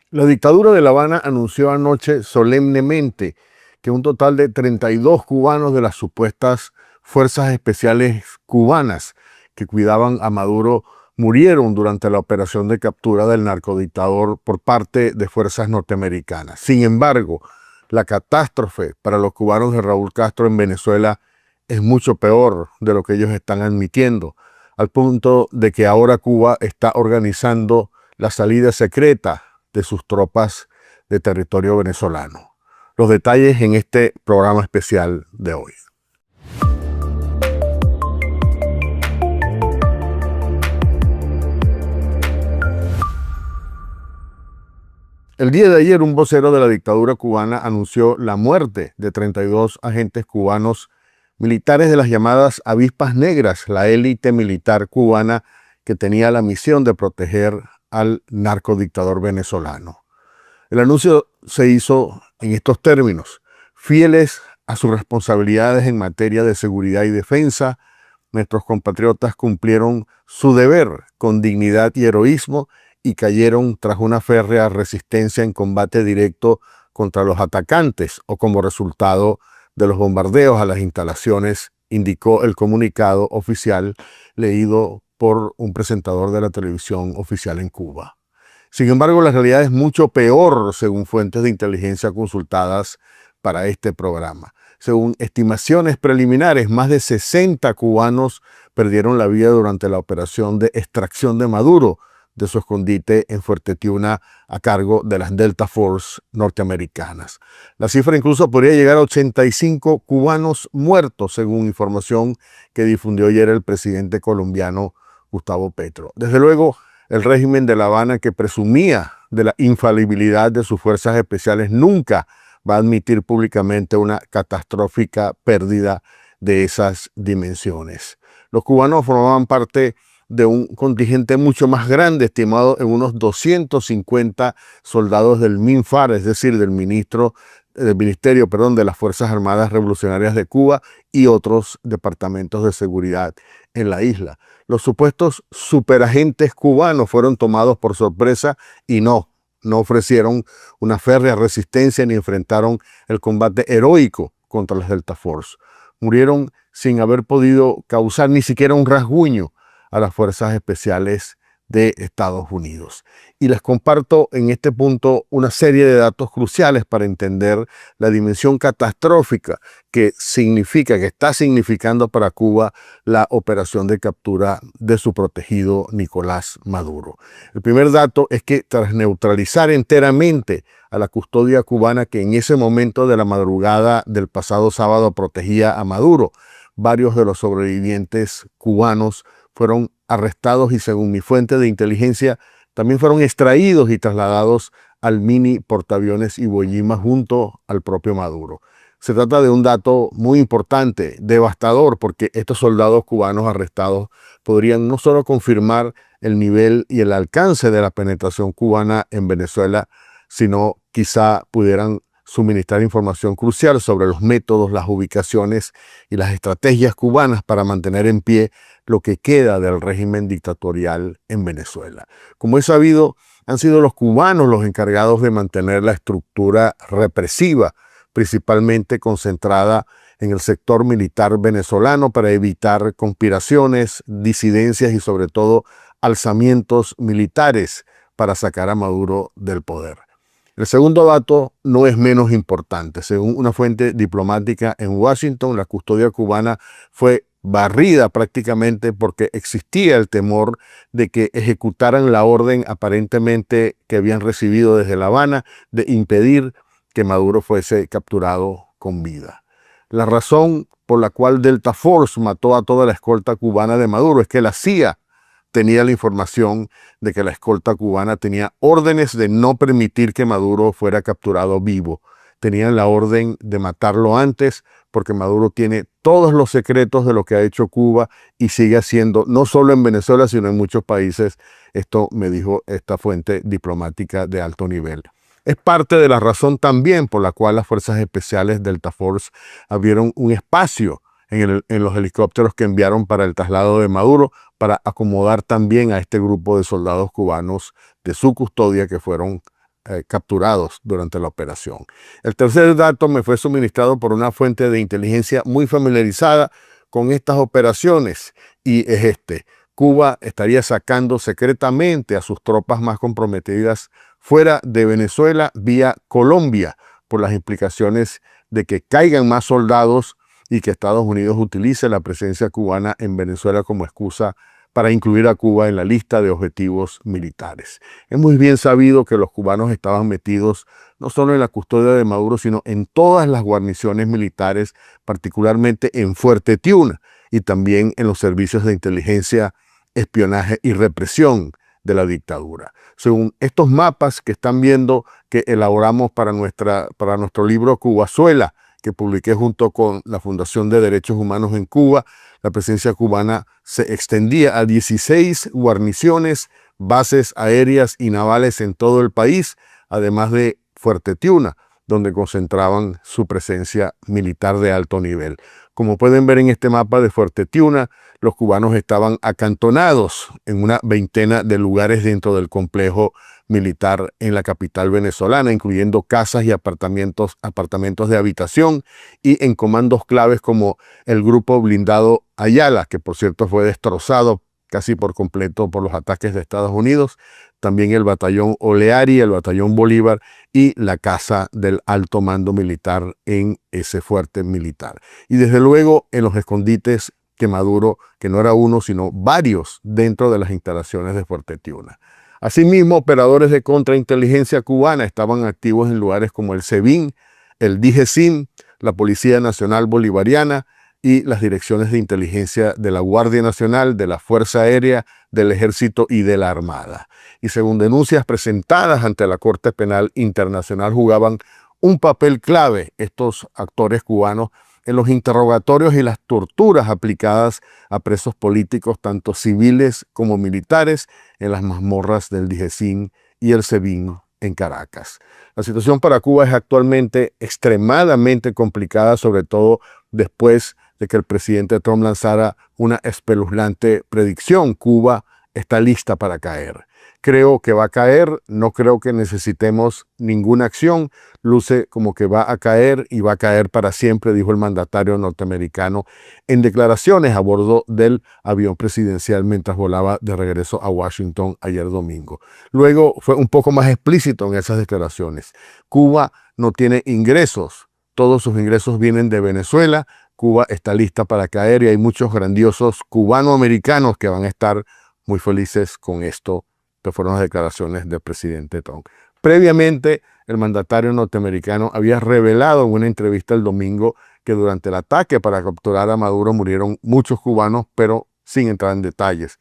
La dictadura de La Habana anunció anoche solemnemente que un total de 32 cubanos de las supuestas fuerzas especiales cubanas que cuidaban a Maduro murieron durante la operación de captura del narcodictador por parte de fuerzas norteamericanas. Sin embargo, la catástrofe para los cubanos de Raúl Castro en Venezuela es mucho peor de lo que ellos están admitiendo, al punto de que ahora Cuba está organizando la salida secreta de sus tropas de territorio venezolano. Los detalles en este programa especial de hoy. El día de ayer, un vocero de la dictadura cubana anunció la muerte de 32 agentes cubanos militares de las llamadas avispas negras, la élite militar cubana que tenía la misión de proteger al narcodictador venezolano. El anuncio se hizo en estos términos: fieles a sus responsabilidades en materia de seguridad y defensa, nuestros compatriotas cumplieron su deber con dignidad y heroísmo y cayeron tras una férrea resistencia en combate directo contra los atacantes o como resultado de los bombardeos a las instalaciones, indicó el comunicado oficial leído por un presentador de la televisión oficial en Cuba. Sin embargo, la realidad es mucho peor, según fuentes de inteligencia consultadas para este programa. Según estimaciones preliminares, más de 60 cubanos perdieron la vida durante la operación de extracción de Maduro de su escondite en Fuerte Tiuna a cargo de las Delta Force norteamericanas. La cifra incluso podría llegar a 85 cubanos muertos, según información que difundió ayer el presidente colombiano Gustavo Petro. Desde luego, el régimen de La Habana, que presumía de la infalibilidad de sus fuerzas especiales, nunca va a admitir públicamente una catastrófica pérdida de esas dimensiones. Los cubanos formaban parte de un contingente mucho más grande, estimado en unos 250 soldados del MINFAR, es decir, del Ministerio de las Fuerzas Armadas Revolucionarias de Cuba y otros departamentos de seguridad en la isla. Los supuestos superagentes cubanos fueron tomados por sorpresa y no ofrecieron una férrea resistencia ni enfrentaron el combate heroico contra las Delta Force. Murieron sin haber podido causar ni siquiera un rasguño a las fuerzas especiales de Estados Unidos. Y les comparto en este punto una serie de datos cruciales para entender la dimensión catastrófica que está significando para Cuba la operación de captura de su protegido Nicolás Maduro. El primer dato es que tras neutralizar enteramente a la custodia cubana que en ese momento de la madrugada del pasado sábado protegía a Maduro, varios de los sobrevivientes cubanos fueron arrestados y, según mi fuente de inteligencia, también fueron extraídos y trasladados al mini portaaviones Iwo Jima junto al propio Maduro. Se trata de un dato muy importante, devastador, porque estos soldados cubanos arrestados podrían no solo confirmar el nivel y el alcance de la penetración cubana en Venezuela, sino quizá pudieran suministrar información crucial sobre los métodos, las ubicaciones y las estrategias cubanas para mantener en pie lo que queda del régimen dictatorial en Venezuela. Como es sabido, han sido los cubanos los encargados de mantener la estructura represiva, principalmente concentrada en el sector militar venezolano, para evitar conspiraciones, disidencias y sobre todo alzamientos militares para sacar a Maduro del poder. El segundo dato no es menos importante. Según una fuente diplomática en Washington, la custodia cubana fue barrida prácticamente porque existía el temor de que ejecutaran la orden aparentemente que habían recibido desde La Habana de impedir que Maduro fuese capturado con vida. La razón por la cual Delta Force mató a toda la escolta cubana de Maduro es que la CIA tenía la información de que la escolta cubana tenía órdenes de no permitir que Maduro fuera capturado vivo. Tenían la orden de matarlo antes porque Maduro tiene todos los secretos de lo que ha hecho Cuba y sigue haciendo, no solo en Venezuela, sino en muchos países. Esto me dijo esta fuente diplomática de alto nivel. Es parte de la razón también por la cual las fuerzas especiales Delta Force abrieron un espacio en los helicópteros que enviaron para el traslado de Maduro, para acomodar también a este grupo de soldados cubanos de su custodia que fueron capturados durante la operación. El tercer dato me fue suministrado por una fuente de inteligencia muy familiarizada con estas operaciones y es este. Cuba estaría sacando secretamente a sus tropas más comprometidas fuera de Venezuela vía Colombia por las implicaciones de que caigan más soldados y que Estados Unidos utilice la presencia cubana en Venezuela como excusa para incluir a Cuba en la lista de objetivos militares. Es muy bien sabido que los cubanos estaban metidos no solo en la custodia de Maduro, sino en todas las guarniciones militares, particularmente en Fuerte Tiuna y también en los servicios de inteligencia, espionaje y represión de la dictadura. Según estos mapas que están viendo que elaboramos para nuestro libro Cubazuela, que publiqué junto con la Fundación de Derechos Humanos en Cuba, la presencia cubana se extendía a 16 guarniciones, bases aéreas y navales en todo el país, además de Fuerte Tiuna, donde concentraban su presencia militar de alto nivel. Como pueden ver en este mapa de Fuerte Tiuna, los cubanos estaban acantonados en una veintena de lugares dentro del complejo militar en la capital venezolana, incluyendo casas y apartamentos de habitación y en comandos claves como el grupo blindado Ayala, que por cierto fue destrozado casi por completo por los ataques de Estados Unidos, también el batallón Oleari, el batallón Bolívar y la casa del alto mando militar en ese fuerte militar. Y desde luego en los escondites que Maduro, que no era uno, sino varios dentro de las instalaciones de Fuerte Tiuna. Asimismo, operadores de contrainteligencia cubana estaban activos en lugares como el SEBIN, el DIGESIM, la Policía Nacional Bolivariana y las direcciones de inteligencia de la Guardia Nacional, de la Fuerza Aérea, del Ejército y de la Armada. Y según denuncias presentadas ante la Corte Penal Internacional, jugaban un papel clave estos actores cubanos en los interrogatorios y las torturas aplicadas a presos políticos, tanto civiles como militares, en las mazmorras del DIGESIM y el SEBIN en Caracas. La situación para Cuba es actualmente extremadamente complicada, sobre todo después de que el presidente Trump lanzara una espeluznante predicción: Cuba está lista para caer. Creo que va a caer, no creo que necesitemos ninguna acción, luce como que va a caer y va a caer para siempre, dijo el mandatario norteamericano en declaraciones a bordo del avión presidencial mientras volaba de regreso a Washington ayer domingo. Luego fue un poco más explícito en esas declaraciones. Cuba no tiene ingresos, todos sus ingresos vienen de Venezuela, Cuba está lista para caer y hay muchos grandiosos cubanoamericanos que van a estar muy felices con esto, que fueron las declaraciones del presidente Trump. Previamente, el mandatario norteamericano había revelado en una entrevista el domingo que durante el ataque para capturar a Maduro murieron muchos cubanos, pero sin entrar en detalles.